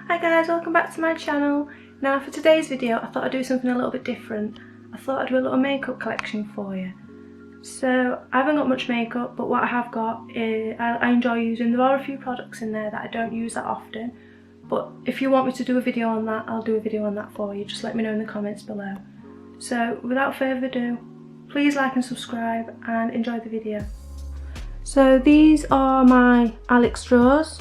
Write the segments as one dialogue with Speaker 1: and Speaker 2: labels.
Speaker 1: Hi guys, welcome back to my channel. Now for today's video I thought I'd do something a little bit different. I thought I'd do a little makeup collection for you. So I haven't got much makeup, but what I have got is I enjoy using. There are a few products in there that I don't use that often, but if you want me to do a video on that, I'll do a video on that for you. Just let me know in the comments below. So without further ado, please like and subscribe and enjoy the video. So these are my Alex straws,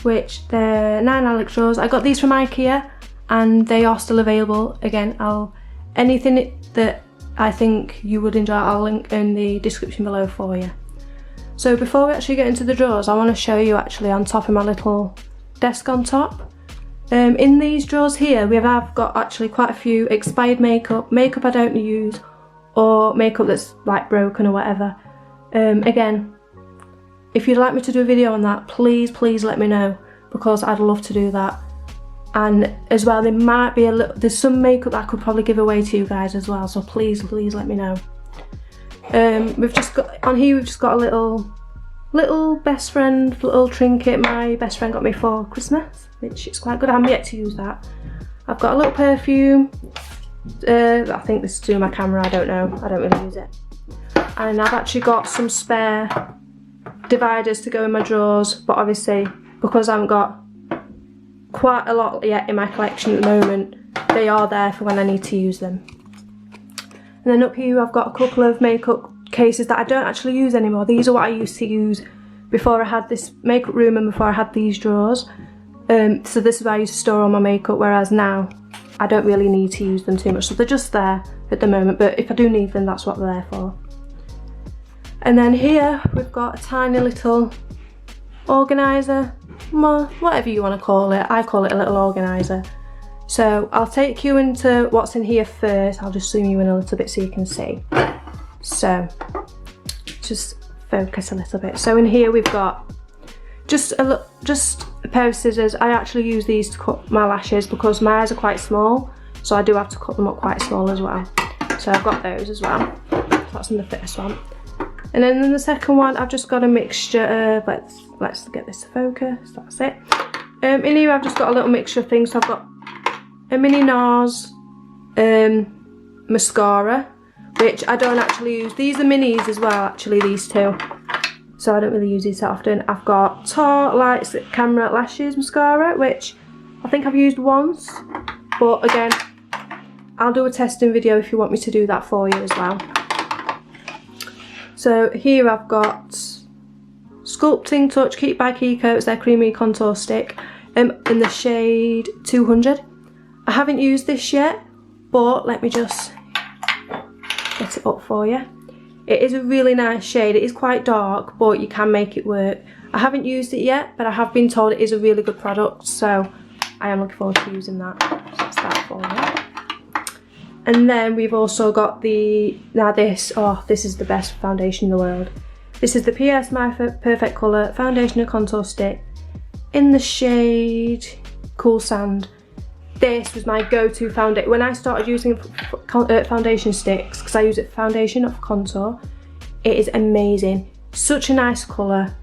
Speaker 1: which they're 9 Alex straws. I got these from IKEA and they are still available. Again, anything that I think you would enjoy, I'll link in the description below for you. So before we actually get into the drawers, I want to show you actually on top of my little desk on top. In these drawers here, I've got actually quite a few expired makeup I don't use, or makeup that's like broken or whatever. Again, if you'd like me to do a video on that, please let me know, because I'd love to do that. And as well, there might be there's some makeup that I could probably give away to you guys as well, so please let me know. We've just got a little best friend little trinket my best friend got me for Christmas, which is quite good. I'm yet to use that. I've got a little perfume. I think this is to my camera, I don't know, I don't really use it. And I've actually got some spare dividers to go in my drawers, but obviously because I haven't got quite a lot yet in my collection at the moment, they are there for when I need to use them. And then up here I've got a couple of makeup cases that I don't actually use anymore. These are what I used to use before I had this makeup room and before I had these drawers. So this is where I used to store all my makeup, whereas now I don't really need to use them too much, so they're just there at the moment, but if I do need them, that's what they're there for. And then here we've got a tiny little organiser, whatever you want to call it. I call it a little organiser. So I'll take you into what's in here first. I'll just zoom you in a little bit so you can see. So just focus a little bit. So in here we've got just a pair of scissors. I actually use these to cut my lashes because my eyes are quite small, so I do have to cut them up quite small as well. So I've got those as well. That's in the first one. And then in the second one, I've just got a mixture of, let's get this to focus, that's it. In here I've just got a little mixture of things. So I've got a mini NARS mascara, which I don't actually use. These are minis as well, actually, these two. So I don't really use these that often. I've got Tarte Lights Camera Lashes mascara, which I think I've used once. But again, I'll do a testing video if you want me to do that for you as well. So here I've got Sculpting Touch Keep by Kiko. It's their creamy contour stick in the shade 200. I haven't used this yet, but let me just get it up for you. It is a really nice shade. It is quite dark, but you can make it work. I haven't used it yet, but I have been told it is a really good product, so I am looking forward to using that. So that's that for you. And then we've also got this is the best foundation in the world. This is the PS My Perfect Colour Foundation and Contour Stick in the shade Cool Sand. This was my go-to foundation. When I started using foundation sticks, because I use it for foundation, not for contour, it is amazing. Such a nice colour.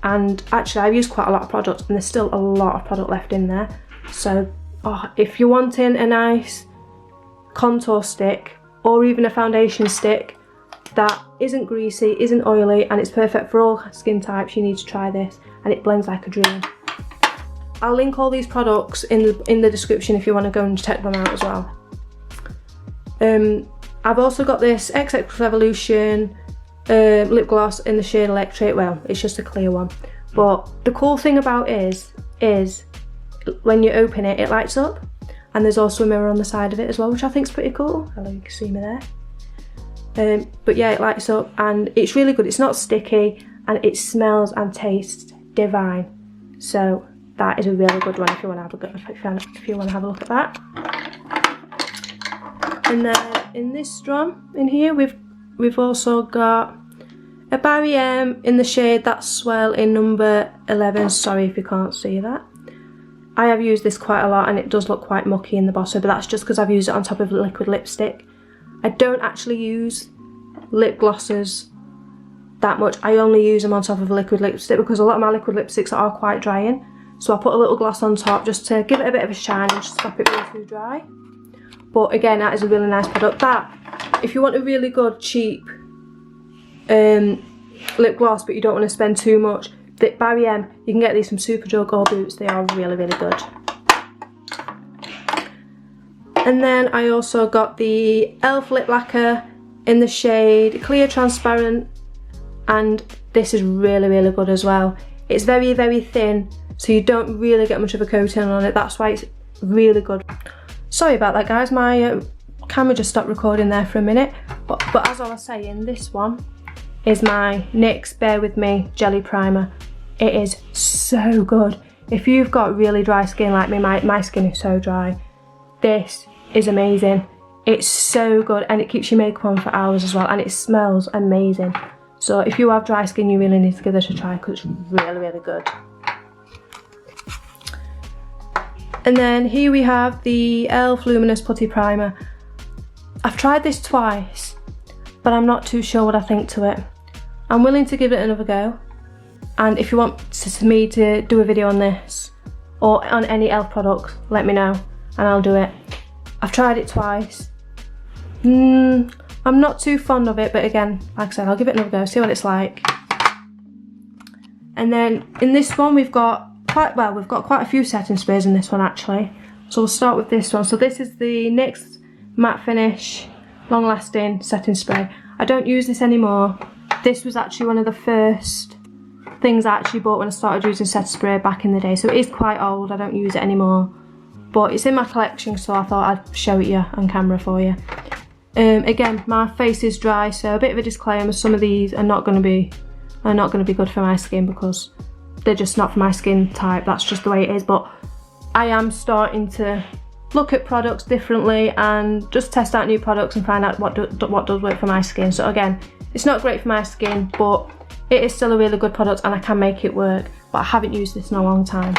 Speaker 1: And actually I've used quite a lot of products and there's still a lot of product left in there. So if you're wanting a nice contour stick or even a foundation stick that isn't greasy, isn't oily, and it's perfect for all skin types, you need to try this, and it blends like a dream. I'll link all these products in the description if you want to go and check them out as well. I've also got this XX Revolution lip gloss in the shade Electric. Well, it's just a clear one, but the cool thing about it is when you open it, it lights up. And there's also a mirror on the side of it as well, which I think is pretty cool. Hello, you can see me there. But yeah, it lights up and it's really good. It's not sticky and it smells and tastes divine. So that is a really good one if you want to have a look at that. And then in this drum in here, we've also got a Barry M in the shade That's Swell in number 11. Sorry if you can't see that. I have used this quite a lot and it does look quite mucky in the bottom, but that's just because I've used it on top of liquid lipstick. I don't actually use lip glosses that much. I only use them on top of a liquid lipstick because a lot of my liquid lipsticks are quite drying. so I put a little gloss on top just to give it a bit of a shine and just stop it being too dry. But again, that is a really nice product. That, if you want a really good cheap lip gloss but you don't want to spend too much, the Barry M, you can get these from Superdrug or Boots. They are really, really good. And then I also got the e.l.f. lip lacquer in the shade Clear Transparent, and this is really, really good as well. It's very, very thin, so you don't really get much of a coating on it. That's why it's really good. Sorry about that, guys, my camera just stopped recording there for a minute. But as I was saying, this one is my NYX Bear With Me Jelly Primer. It is so good. If you've got really dry skin like me, my skin is so dry, this is amazing. It's so good, and it keeps your makeup on for hours as well, and it smells amazing. So if you have dry skin, you really need to give this a try because it's really, really good. And then here we have the e.l.f. Luminous Putty Primer. I've tried this twice, but I'm not too sure what I think to it. I'm willing to give it another go. And if you want me to do a video on this or on any e.l.f. products, let me know and I'll do it. I've tried it twice. I'm not too fond of it, but again, like I said, I'll give it another go, see what it's like. And then in this one we've got quite a few setting sprays in this one actually. So we'll start with this one. So this is the NYX Matte Finish Long Lasting Setting Spray. I don't use this anymore. This was actually one of the first things I actually bought when I started using setting spray back in the day. So it is quite old, I don't use it anymore. But it's in my collection, so I thought I'd show it you on camera for you. Again, my face is dry, so a bit of a disclaimer, some of these are not going to be good for my skin because they're just not for my skin type. That's just the way it is. But I am starting to look at products differently and just test out new products and find out what does work for my skin. So again, it's not great for my skin, but it is still a really good product and I can make it work. But I haven't used this in a long time.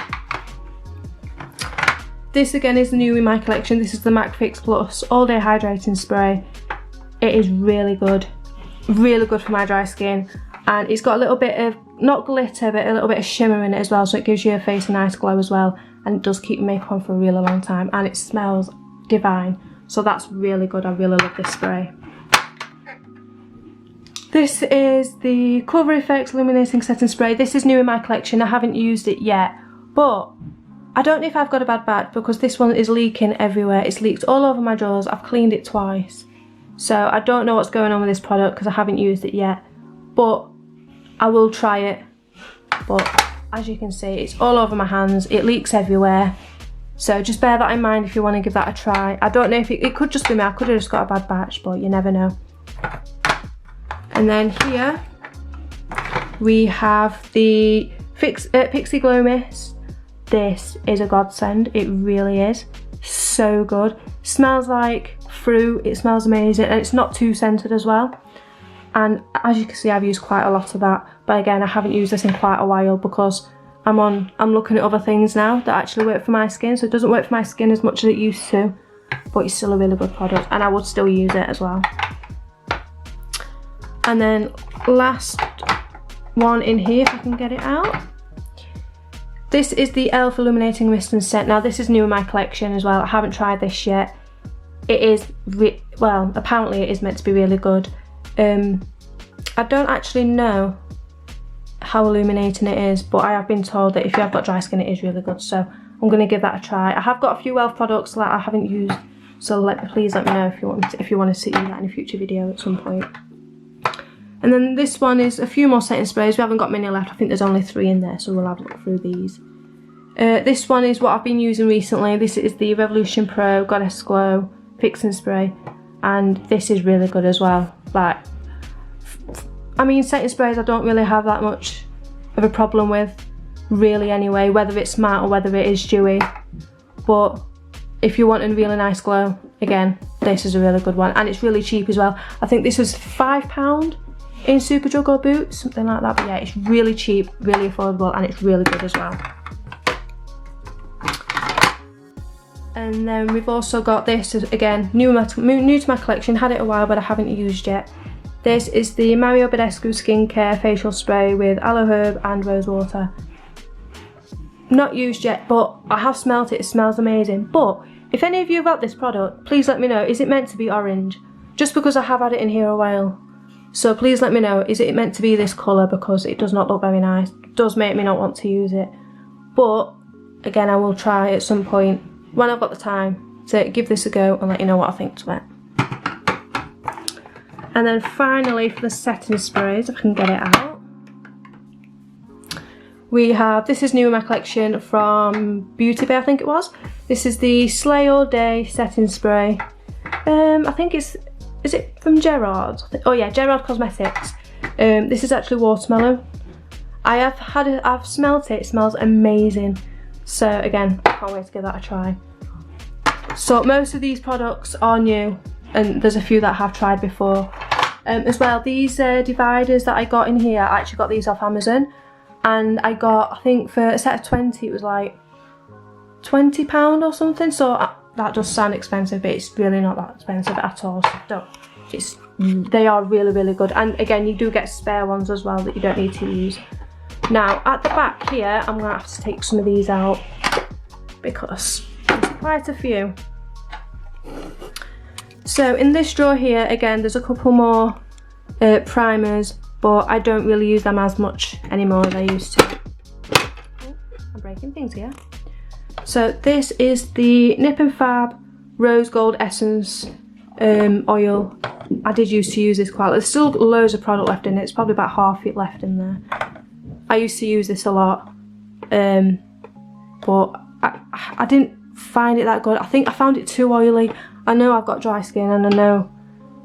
Speaker 1: This again is new in my collection. This is the MAC Fix Plus All Day Hydrating Spray. It is really good for my dry skin, and it's got a little bit of, not glitter, but a little bit of shimmer in it as well, so it gives your face a nice glow as well, and it does keep your makeup on for a really long time, and it smells divine. So that's really good. I really love this spray. This is the Cover FX Illuminating Setting Spray. This is new in my collection. I haven't used it yet, but I don't know if I've got a bad batch because this one is leaking everywhere. It's leaked all over my drawers. I've cleaned it twice. So I don't know what's going on with this product because I haven't used it yet. But I will try it. But as you can see, it's all over my hands. It leaks everywhere. So just bear that in mind if you want to give that a try. I don't know if it could just be me. I could have just got a bad batch, but you never know. And then here we have the Pixi Glow Mist. This is a godsend. It really is. So good. Smells like fruit. It smells amazing, and it's not too scented as well. And as you can see, I've used quite a lot of that. But again, I haven't used this in quite a while because I'm looking at other things now that actually work for my skin. So it doesn't work for my skin as much as it used to, but it's still a really good product, and I would still use it as well. And then last one in here, if I can get it out. This is the e.l.f. Illuminating Mist and Scent. Now this is new in my collection as well. I haven't tried this yet. It is, well, apparently it is meant to be really good. I don't actually know how illuminating it is, but I have been told that if you have got dry skin, it is really good. So I'm going to give that a try. I have got a few e.l.f. products that I haven't used, so please let me know if you want to see that in a future video at some point. And then this one is a few more setting sprays. We haven't got many left. I think there's only 3 in there, so we'll have a look through these. This one is what I've been using recently. This is the Revolution Pro Goddess Glow Fixing Spray, and this is really good as well. Like, I mean, setting sprays I don't really have that much of a problem with, really anyway, whether it's matte or whether it is dewy. But if you want a really nice glow, again, this is a really good one, and it's really cheap as well. I think this was £5 in Superdrug or Boots, something like that. But yeah, it's really cheap, really affordable, and it's really good as well. And then we've also got this, again, new to my collection. Had it a while, but I haven't used yet. This is the Mario Badescu Skincare Facial Spray with aloe herb and rose water. not used yet, but I have smelt it. It smells amazing. But if any of you have had this product, please let me know. Is it meant to be orange? Just because I have had it in here a while. So please let me know, is it meant to be this colour, because it does not look very nice. It does make me not want to use it. But again, I will try at some point when I've got the time to give this a go and let you know what I think to it. And then finally for the setting sprays, if I can get it out. We have, this is new in my collection from Beauty Bay, I think it was. This is the Slay All Day setting spray. I think it's, is it from Gerard? Oh yeah, Gerard Cosmetics. This is actually watermelon. I've smelt it. It smells amazing. So again, I can't wait to give that a try. So most of these products are new, and there's a few that I have tried before. As well, these dividers that I got in here, I actually got these off Amazon, and I got, I think for a set of 20, it was like £20 or something. So that does sound expensive, but it's really not that expensive at all. So they are really, really good. And again, you do get spare ones as well that you don't need to use. Now at the back here, I'm gonna have to take some of these out because there's quite a few. So in this drawer here, again, there's a couple more primers, but I don't really use them as much anymore as I used to. Oh, I'm breaking things here. So this is the Nip and Fab Rose Gold Essence oil. I did used to use this quite a lot. There's still loads of product left in it. It's probably about half it left in there. I used to use this a lot, but I didn't find it that good. I think I found it too oily. I know I've got dry skin and I know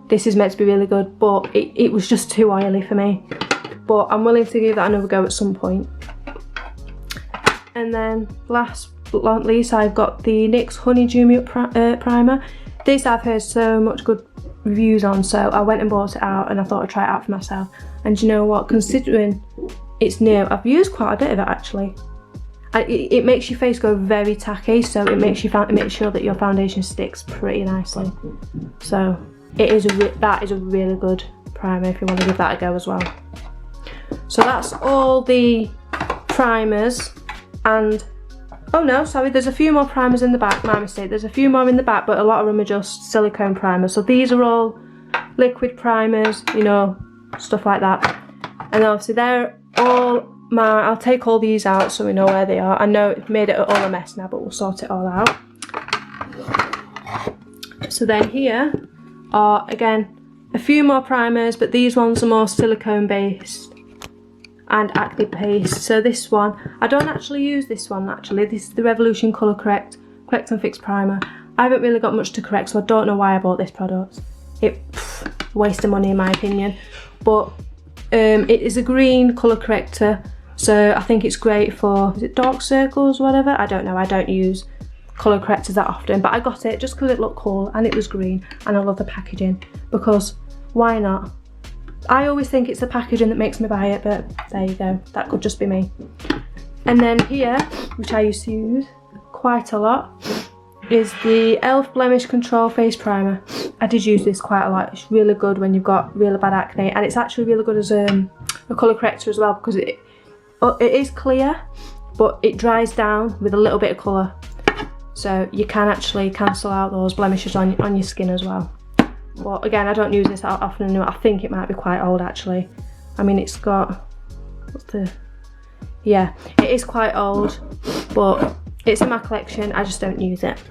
Speaker 1: this is meant to be really good, but it was just too oily for me. But I'm willing to give that another go at some point. And then last but not least, I've got the NYX Honeydew Milk Primer. This I've heard so much good reviews on, so I went and bought it out and I thought I'd try it out for myself. And you know what, considering it's new, I've used quite a bit of it actually. And it makes your face go very tacky, so it makes sure that your foundation sticks pretty nicely. So that is a really good primer if you want to give that a go as well. So that's all the primers. And oh no, sorry, there's a few more primers in the back, my mistake. There's a few more in the back, but a lot of them are just silicone primers. So these are all liquid primers, you know, stuff like that. And obviously they're all I'll take all these out so we know where they are. I know it's made it all a mess now, but we'll sort it all out. So then here are, again, a few more primers, but these ones are more silicone based and acne paste. So this one, I don't actually use this one actually. This is the Revolution Colour Correct and Fix Primer. I haven't really got much to correct, so I don't know why I bought this product. Waste of money in my opinion. But it is a green colour corrector, so I think it's great for, is it dark circles or whatever? I don't know, I don't use colour correctors that often, but I got it just because it looked cool and it was green, and I love the packaging, because why not? I always think it's the packaging that makes me buy it, but there you go, that could just be me. And then here, which I used to use quite a lot, is the e.l.f. Blemish Control Face Primer. I did use this quite a lot. It's really good when you've got really bad acne, and it's actually really good as a colour corrector as well, because it is clear, but it dries down with a little bit of colour. So you can actually cancel out those blemishes on your skin as well. But again, I don't use this that often anymore. I think it might be quite old actually. I mean, it's got, yeah, it is quite old, but it's in my collection, I just don't use it.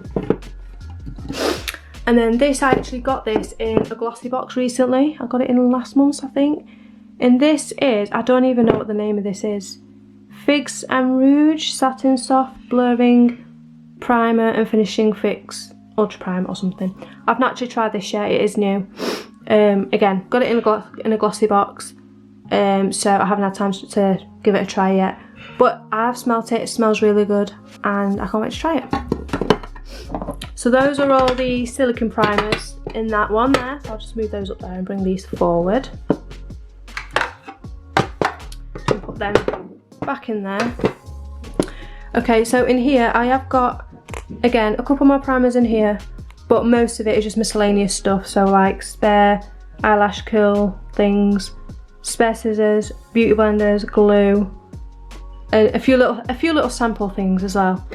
Speaker 1: And then this, I actually got this in a glossy box recently. I got it in last month, I think. And this is, I don't even know what the name of this is. Figs and Rouge Satin Soft Blurring Primer and Finishing Fix Ultra Prime or something. I've not actually tried this yet, it is new. Again, got it in a glossy box. So I haven't had time to give it a try yet. But I've smelt it, it smells really good, and I can't wait to try it. So those are all the silicone primers in that one there. So I'll just move those up there and bring these forward. And put them back in there. Okay, so in here I have got, again, a couple more primers in here, but most of it is just miscellaneous stuff. So like spare eyelash curl things, spare scissors, beauty blenders, glue, a few little sample things as well.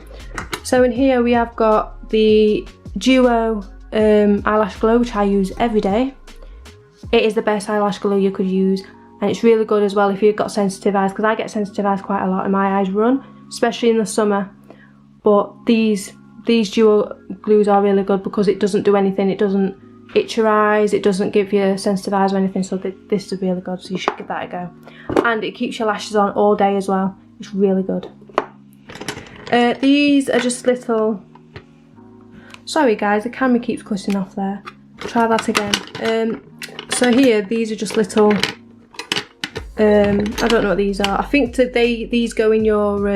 Speaker 1: So in here we have got the Duo eyelash glue, which I use every day. It is the best eyelash glue you could use, and it's really good as well if you've got sensitive eyes, because I get sensitive eyes quite a lot and my eyes run, especially in the summer. But these Duo glues are really good because it doesn't do anything. It doesn't itch your eyes, it doesn't give you sensitive eyes or anything, so this is really good, so you should give that a go. And it keeps your lashes on all day as well. It's really good. These are just little... Sorry guys, the camera keeps cutting off there. Try that again. So here, these are just little... I don't know what these are. I think these go in your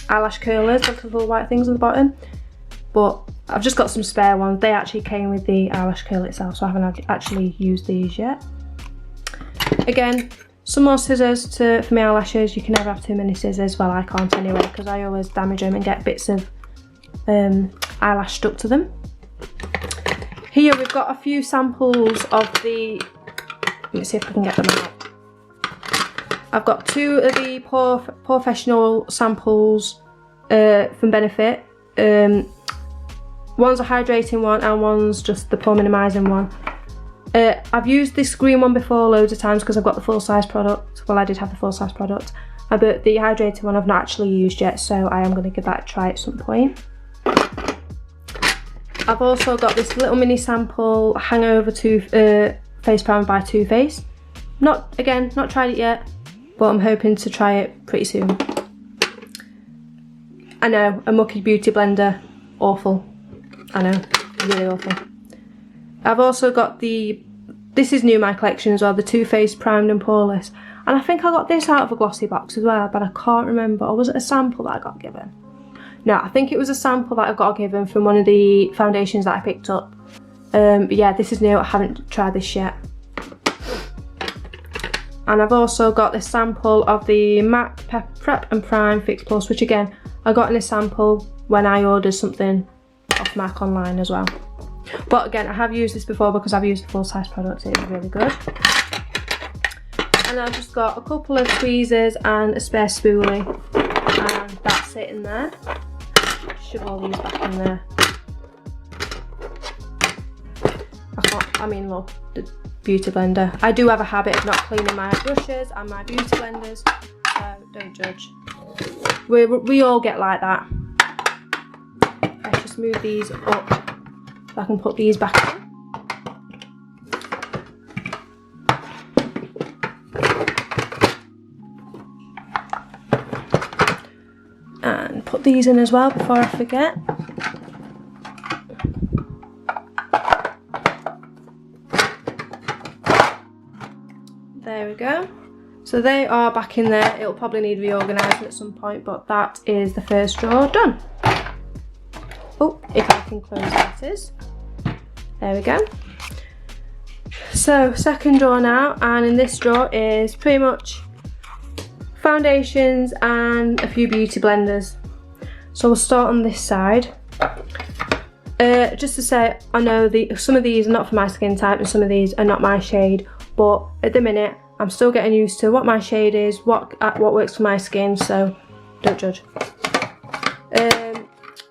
Speaker 1: eyelash curlers, like little white things at the bottom. But I've just got some spare ones. They actually came with the eyelash curl itself, so I haven't actually used these yet. Again, some more scissors for my eyelashes. You can never have too many scissors. Well, I can't anyway, because I always damage them and get bits of eyelash stuck to them. Here we've got a few samples of the... Let me see if I can get them out. I've got 2 of the Professional samples from Benefit. One's a hydrating one and one's just the pore minimising one. I've used this green one before loads of times because I've got the full size product. Well, I did have the full size product, but the hydrating one I've not actually used yet, so I am going to give that a try at some point. I've also got this little mini sample Hangover Face Primer by Too Faced. Not tried it yet, but I'm hoping to try it pretty soon. I know, a mucky beauty blender, awful. I know, really awful. I've also got this is new in my collection as well, the Too Faced Primed and Poreless. And I think I got this out of a glossy box as well, but I can't remember. Or was it a sample that I got given? No, I think it was a sample that I got given from one of the foundations that I picked up. But yeah, this is new, I haven't tried this yet. And I've also got this sample of the MAC Prep and Prime Fix Plus, which again, I got in a sample when I ordered something off MAC online as well. But again, I have used this before because I've used the full size product, it is really good. And I've just got a couple of tweezers and a spare spoolie, and that's it in there. Shove all these back in there. I mean, look, the beauty blender. I do have a habit of not cleaning my brushes and my beauty blenders, so don't judge. We all get like that. Let's just move these up so I can put these back in. And put these in as well before I forget. There we go. So they are back in there. It'll probably need reorganising at some point, but that is the first drawer done. Oh, if I can close that is. There we go. So second drawer now, and in this drawer is pretty much foundations and a few beauty blenders. So we'll start on this side. Just to say, I know some of these are not for my skin type and some of these are not my shade, but at the minute I'm still getting used to what my shade is, what works for my skin, so don't judge.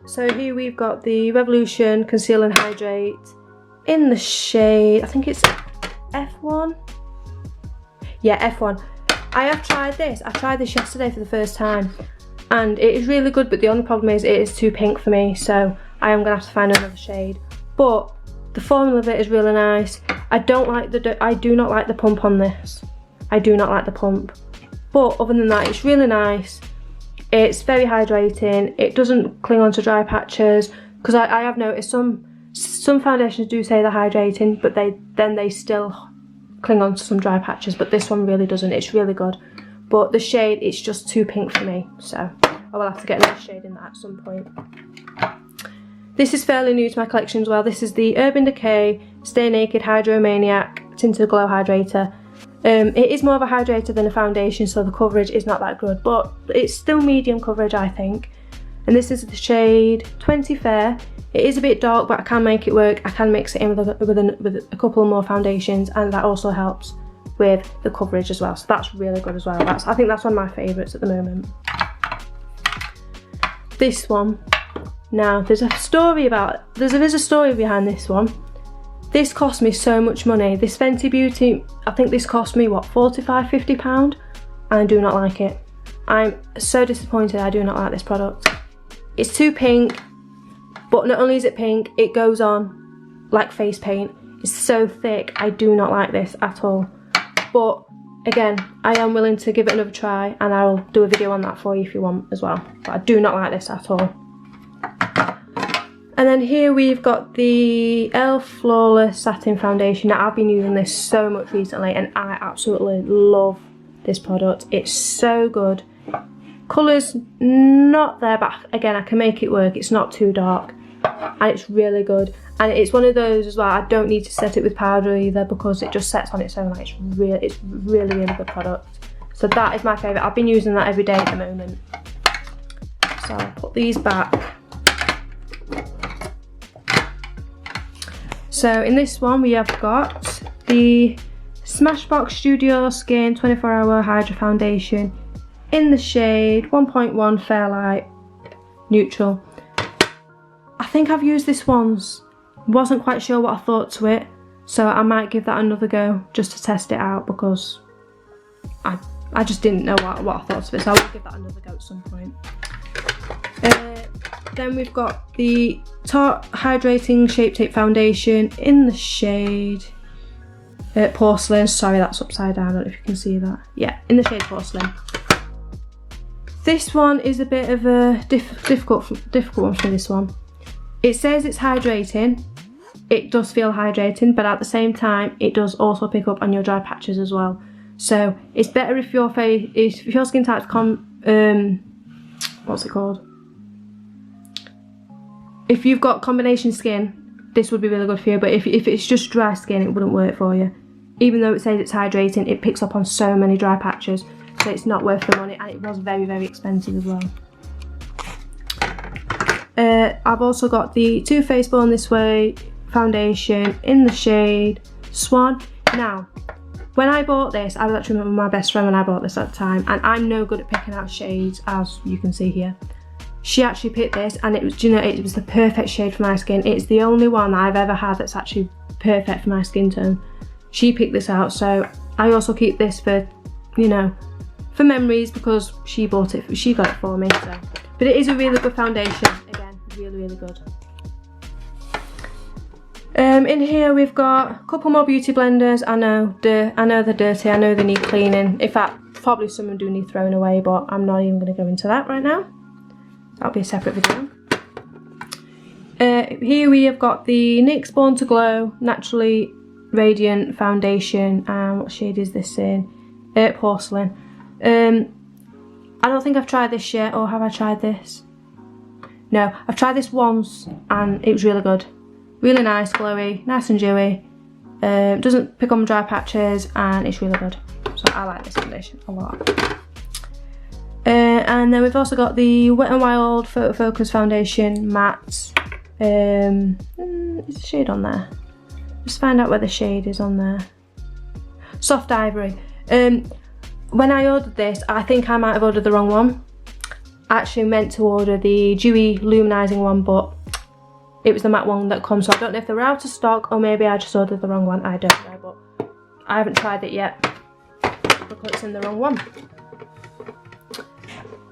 Speaker 1: So here we've got the Revolution Conceal and Hydrate in the shade, I think it's F1. Yeah, F1. I have tried this. I tried this yesterday for the first time, and it is really good, but the only problem is it is too pink for me, so I am going to have to find another shade. But the formula of it is really nice. I do not like the pump on this. I do not like the pump. But other than that, it's really nice. It's very hydrating. It doesn't cling onto dry patches, because I have noticed some foundations do say they're hydrating, but they still cling on to some dry patches, but this one really doesn't. It's really good, but the shade, it's just too pink for me, so I will have to get another shade in that at some point. This is fairly new to my collection as well. This is the Urban Decay Stay Naked Hydromaniac Tinted Glow Hydrator. It is more of a hydrator than a foundation, so the coverage is not that good, but it's still medium coverage, I think. And this is the shade 20 Fair. It is a bit dark, but I can make it work. I can mix it in with a couple more foundations, and that also helps with the coverage as well. So that's really good as well. I think that's one of my favourites at the moment. this one. Now there's a story behind this one. This cost me so much money. This Fenty Beauty, I think this cost me what, £45–50, and I do not like it. I'm so disappointed. I do not like this product. It's too pink, but not only is it pink, it goes on like face paint. It's so thick. I do not like this at all. But again, I am willing to give it another try, and I will do a video on that for you if you want as well. But I do not like this at all. And then here we've got the e.l.f. Flawless Satin Foundation. Now, I've been using this so much recently, and I absolutely love this product. It's so good. Colour's not there, but again, I can make it work. It's not too dark, and it's really good. And it's one of those as well, I don't need to set it with powder either, because it just sets on its own. Like, it's really, really good product. So that is my favourite. I've been using that every day at the moment. So I'll put these back. So in this one we have got the Smashbox Studio Skin 24-Hour Hydra Foundation in the shade 1.1 Fairlight Neutral. I think I've used this once. Wasn't quite sure what I thought to it, so I might give that another go just to test it out, because I just didn't know what I thought of it, so I will give that another go at some point. Then we've got the Tarte Hydrating Shape Tape Foundation in the shade Porcelain. Sorry, that's upside down, I don't know if you can see that. Yeah, in the shade Porcelain. This one is a bit of a difficult one for this one. It says it's hydrating. It does feel hydrating, but at the same time, it does also pick up on your dry patches as well. So it's better if your skin type's what's it called? If you've got combination skin, this would be really good for you. But if it's just dry skin, it wouldn't work for you. Even though it says it's hydrating, it picks up on so many dry patches, so it's not worth the money, and it was very, very expensive as well. I've also got the Too Faced Born This Way foundation in the shade Swan. Now, when I bought this, I was actually with my best friend when I bought this at the time, and I'm no good at picking out shades, as you can see here. She actually picked this, and it was, you know, it was the perfect shade for my skin. It's the only one that I've ever had that's actually perfect for my skin tone. She picked this out, so I also keep this for, you know, for memories, because she got it for me. So, but it is a really good foundation. Again, really, really good. In here we've got a couple more beauty blenders. I know they're dirty. I know they need cleaning. In fact, probably some of them do need throwing away, but I'm not even going to go into that right now. That'll be a separate video. Here we have got the NYX Born to Glow Naturally Radiant Foundation. What shade is this in? Porcelain. I don't think I've tried this yet, or have I tried this? No, I've tried this once and it was really good. Really nice, glowy, nice and dewy. Doesn't pick on dry patches, and it's really good. So I like this foundation a lot. And then we've also got the Wet n Wild Photo Focus Foundation Matte. Is the shade on there? Just find out where the shade is on there. Soft Ivory. When I ordered this, I think I might have ordered the wrong one. I actually meant to order the dewy luminizing one, but it was the matte one that comes, so I don't know if they were out of stock, or maybe I just ordered the wrong one. I don't know, but I haven't tried it yet because it's in the wrong one.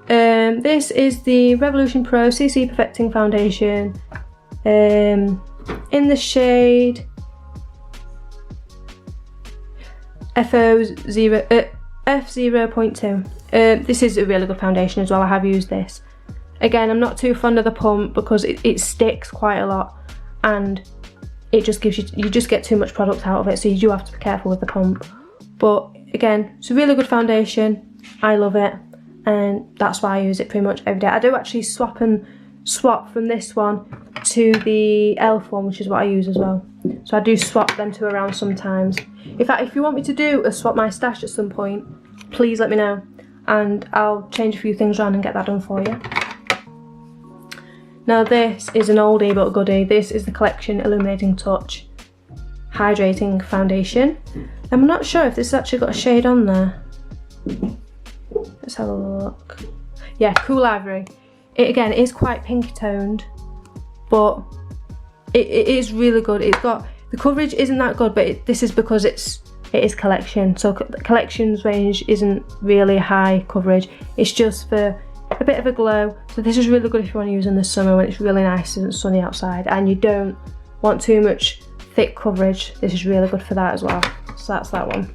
Speaker 1: This is the Revolution Pro CC Perfecting Foundation in the shade F0.2. This is a really good foundation as well. I have used this. Again, I'm not too fond of the pump because it sticks quite a lot, and it just gives you just get too much product out of it, so you do have to be careful with the pump. But again, it's a really good foundation. I love it, and that's why I use it pretty much every day. I do actually swap from this one to the e.l.f. one, which is what I use as well. So I do swap them two around sometimes. In fact, if you want me to do a swap my stash at some point, please let me know, and I'll change a few things around and get that done for you. Now this is an oldie but a goodie. This is the Collection Illuminating Touch Hydrating Foundation. I'm not sure if this has actually got a shade on there. Let's have a look. Yeah, Cool Ivory. it again is quite pinky toned, but it is really good. It's got, the coverage isn't that good, but this is because it is collection, so the collections range isn't really high coverage. It's just for a bit of a glow. So this is really good if you want to use in the summer when it's really nice and sunny outside and you don't want too much thick coverage. This is really good for that as well. So that's that one.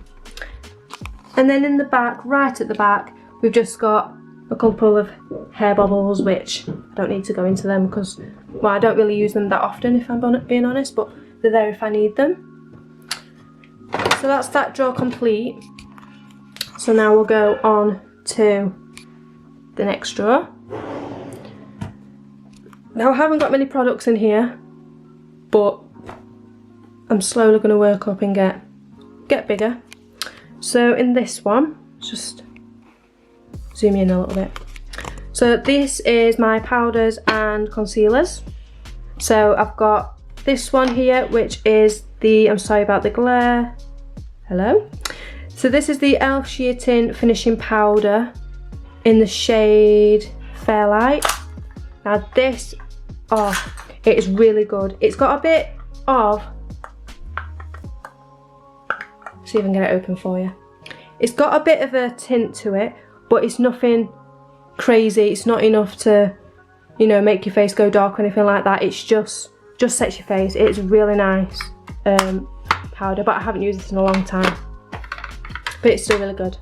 Speaker 1: And then in the back, right at the back, we've just got a couple of hair bobbles, which I don't need to go into them because, well, I don't really use them that often if I'm being honest, but they're there if I need them. So that's that drawer complete. So now we'll go on to the next drawer. Now I haven't got many products in here, but I'm slowly going to work up and get bigger. So in this one, just zoom in a little bit. So this is my powders and concealers. So I've got this one here, which is the, I'm sorry about the glare, hello. So this is the e.l.f. Sheer Tint Finishing Powder in the shade Fairlight. Now this, oh, it is really good. It's got a bit of, see if I can get it open for you. It's got a bit of a tint to it, but it's nothing crazy. It's not enough to, you know, make your face go dark or anything like that. It's just sets your face. It's really nice powder, but I haven't used it in a long time. But it's still really good.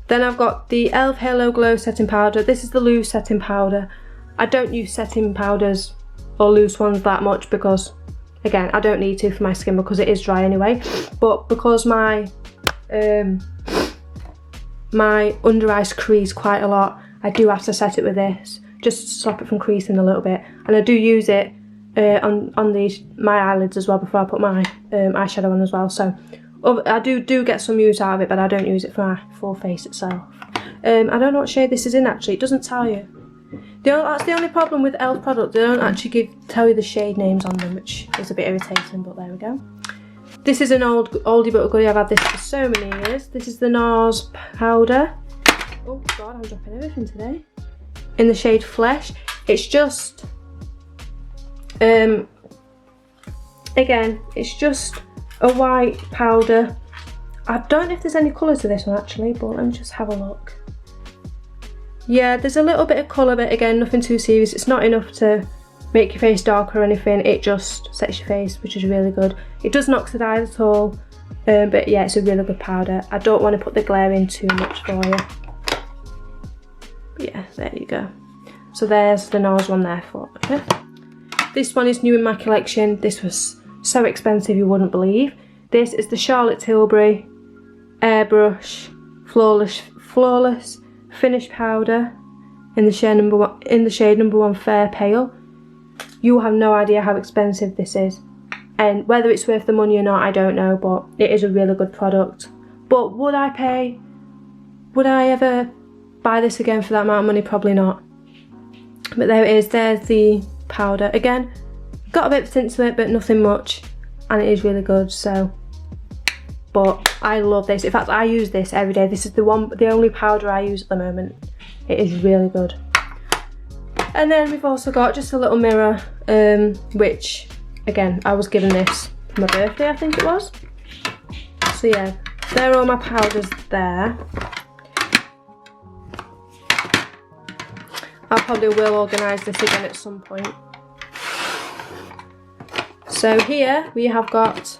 Speaker 1: Then I've got the e.l.f. Halo Glow Setting Powder. This is the loose setting powder. I don't use setting powders or loose ones that much because, again, I don't need to for my skin because it is dry anyway. But because my under eyes crease quite a lot, I do have to set it with this just to stop it from creasing a little bit. And I do use it on my eyelids as well before I put my eyeshadow on as well. So I do get some use out of it, but I don't use it for my full face itself. I don't know what shade this is in actually. It doesn't tell you. That's the only problem with e.l.f. products. They don't actually tell you the shade names on them, which is a bit irritating, but there we go. This is an oldie but a goodie. I've had this for so many years. This is the NARS powder. Oh god, I'm dropping everything today. In the shade Flesh. It's just, again, it's just a white powder. I don't know if there's any colour to this one actually, but let me just have a look. Yeah, there's a little bit of colour, but again, nothing too serious. It's not enough to make your face dark or anything. It just sets your face, which is really good. It doesn't oxidise at all, but yeah, it's a really good powder. I don't want to put the glare in too much for you. But yeah, there you go. So there's the NARS one there for you. This one is new in my collection. This was so expensive you wouldn't believe. This is the Charlotte Tilbury Airbrush Flawless Finish Powder in the shade number 1 Fair Pale. You have no idea how expensive this is, and whether it's worth the money or not, I don't know, but it is a really good product. But would I ever buy this again for that amount of money? Probably not. But there it is. There's the powder. Again, got a bit of tint to it, but nothing much, and it is really good. So, but I love this. In fact, I use this every day. This is the only powder I use at the moment. It is really good. And then we've also got just a little mirror, which, again, I was given this for my birthday, I think it was. So yeah, there are all my powders there. I probably will organise this again at some point. So here we have got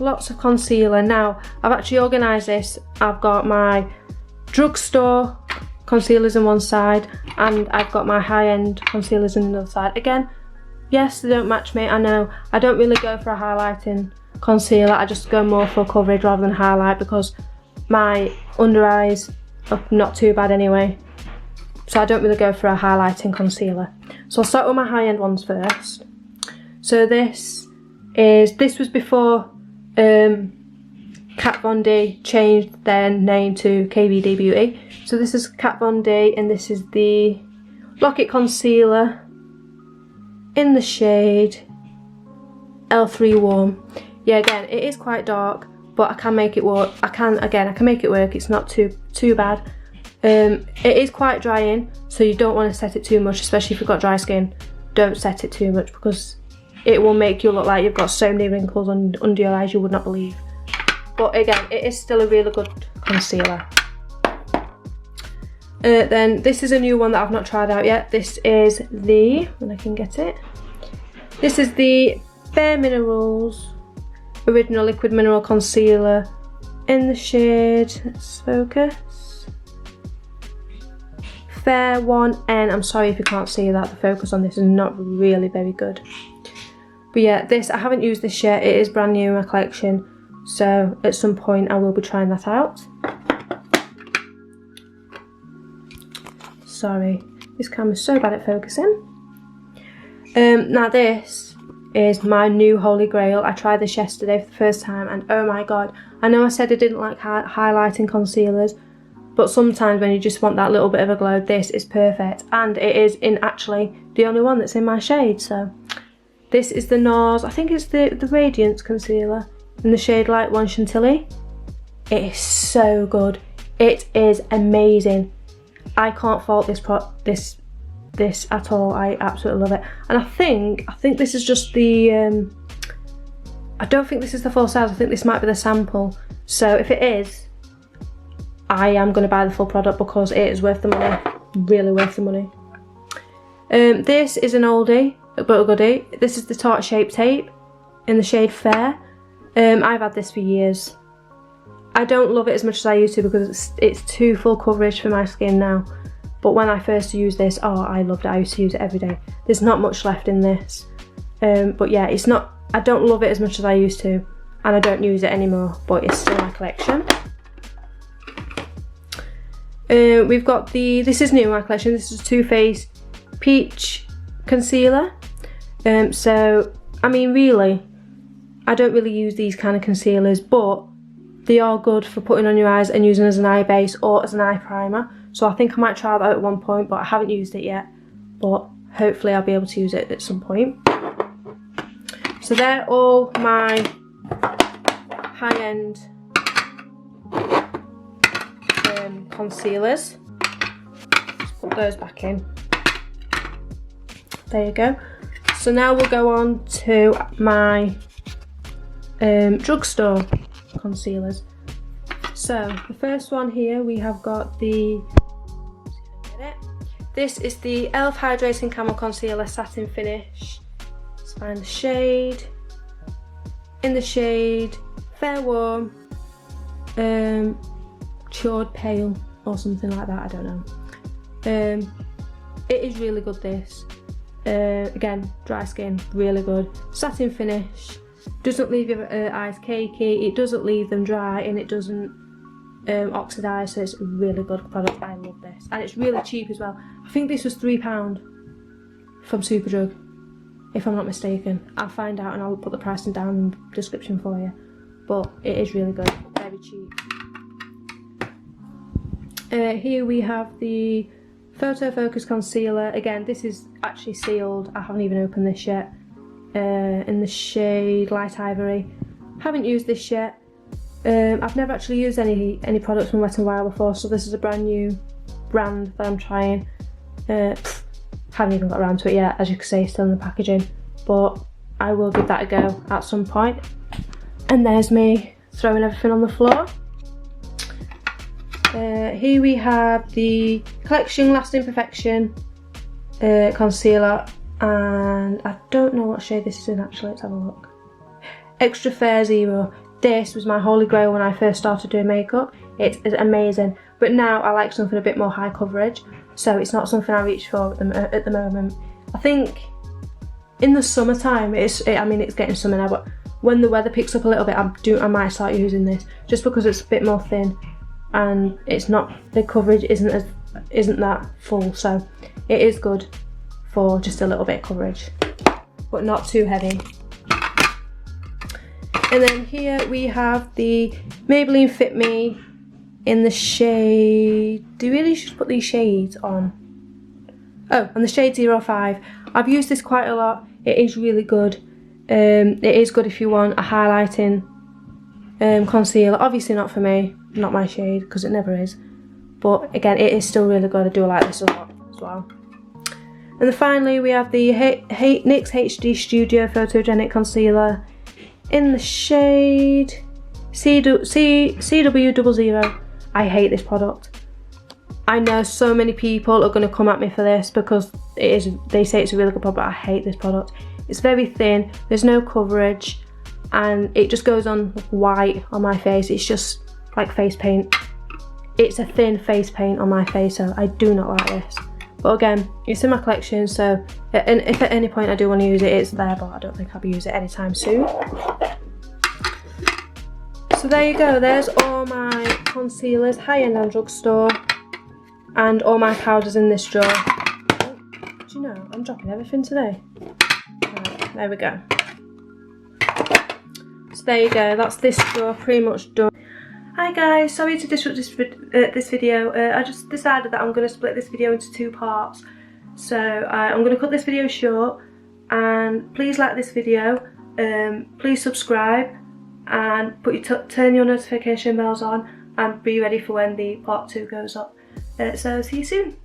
Speaker 1: lots of concealer. Now, I've actually organised this. I've got my drugstore concealers on one side, and I've got my high-end concealers on the other side. Again, yes, they don't match me, I know. I don't really go for a highlighting concealer. I just go more for coverage rather than highlight because my under eyes are not too bad anyway. So I don't really go for a highlighting concealer. So I'll start with my high-end ones first. So this was before Kat Von D changed their name to KVD Beauty. So this is Kat Von D, and this is the Lock-It Concealer in the shade L3 Warm. Yeah, again, it is quite dark, but I can make it work. I can make it work. It's not too bad. It is quite drying, so you don't want to set it too much, especially if you've got dry skin. Don't set it too much because it will make you look like you've got so many wrinkles under your eyes you would not believe. But again, it is still a really good concealer. Then this is a new one that I've not tried out yet. This is the, when I can get it, this is the Bare Minerals Original Liquid Mineral Concealer in the shade, let's focus, Fair 1N. I'm sorry if you can't see that, the focus on this is not really very good. But yeah, this, I haven't used this yet, it is brand new in my collection, so at some point I will be trying that out. Sorry, this camera's so bad at focusing. Now this is my new holy grail. I tried this yesterday for the first time and oh my god, I know I said I didn't like highlighting concealers, but sometimes when you just want that little bit of a glow, this is perfect. And it is in actually the only one that's in my shade. So this is the NARS, I think it's the Radiance concealer in the shade Light 1 Chantilly. It is so good. It is amazing. I can't fault this at all. I absolutely love it. And I think this is just the I don't think this is the full size. I think this might be the sample. So if it is, I am going to buy the full product because it is worth the money. Really worth the money. This is an oldie, but a goodie. This is the Tarte Shape Tape in the shade Fair. I've had this for years. I don't love it as much as I used to because it's too full coverage for my skin now. But when I first used this, oh, I loved it. I used to use it every day. There's not much left in this. But yeah, it's not, I don't love it as much as I used to. And I don't use it anymore, but it's still in my collection. We've got this is new in my collection. This is Too Faced Peach Concealer. So, I mean, really, I don't really use these kind of concealers, but they are good for putting on your eyes and using as an eye base or as an eye primer. So I think I might try that out at one point, but I haven't used it yet. But hopefully I'll be able to use it at some point. So they're all my high-end concealers. Just put those back in. There you go. So now we'll go on to my drugstore concealers. So the first one here, we have got this is the e.l.f. Hydrating Camel Concealer Satin Finish. Let's find the shade. In the shade Fair Warm, Cured Pale or something like that, I don't know. It is really good, this. Again, dry skin, really good. Satin finish, doesn't leave your eyes cakey, it doesn't leave them dry, and it doesn't oxidise, so it's a really good product. I love this. And it's really cheap as well. I think this was £3 from Superdrug, if I'm not mistaken. I'll find out and I'll put the pricing down in the description for you. But it is really good, very cheap. Here we have the Photo Focus Concealer. Again, this is actually sealed. I haven't even opened this yet. In the shade Light Ivory. Haven't used this yet. I've never actually used any products from Wet n Wild before, so this is a brand new brand that I'm trying. Haven't even got around to it yet, as you can see, still in the packaging. But I will give that a go at some point. And there's me throwing everything on the floor. Here we have the Collection Lasting Perfection concealer, and I don't know what shade this is in actually, let's have a look. Extra Fair Zero. This was my holy grail when I first started doing makeup. It is amazing, but now I like something a bit more high coverage, so it's not something I reach for at the moment. I think in the summertime, I mean it's getting summer now, but when the weather picks up a little bit, I might start using this, just because it's a bit more thin and it's not, the coverage isn't that full, so it is good for just a little bit of coverage, but not too heavy. And then here we have the Maybelline Fit Me in the shade, do you really just put these shades on? Oh, and the shade 05. I've used this quite a lot, it is really good. It is good if you want a highlighting concealer, obviously not for me, not my shade, because it never is. but again, it is still really good. I do like this a lot as well. And then finally we have the NYX HD Studio Photogenic Concealer in the shade CW00. I hate this product. I know so many people are going to come at me for this because they say it's a really good product, but I hate this product. It's very thin, there's no coverage, and it just goes on white on my face. It's just like face paint. It's a thin face paint on my face, so I do not like this. But again, it's in my collection, so if at any point I do want to use it, it's there, but I don't think I'll be using it anytime soon. So there you go, there's all my concealers, high-end and drugstore, and all my powders in this drawer. Oh, do you know, I'm dropping everything today. Right, there we go. So there you go, that's this drawer pretty much done. Hi guys, sorry to disrupt this video. I just decided that I'm going to split this video into 2 parts. So I'm going to cut this video short, and please like this video, please subscribe, and turn your notification bells on, and be ready for when the part 2 goes up. So see you soon.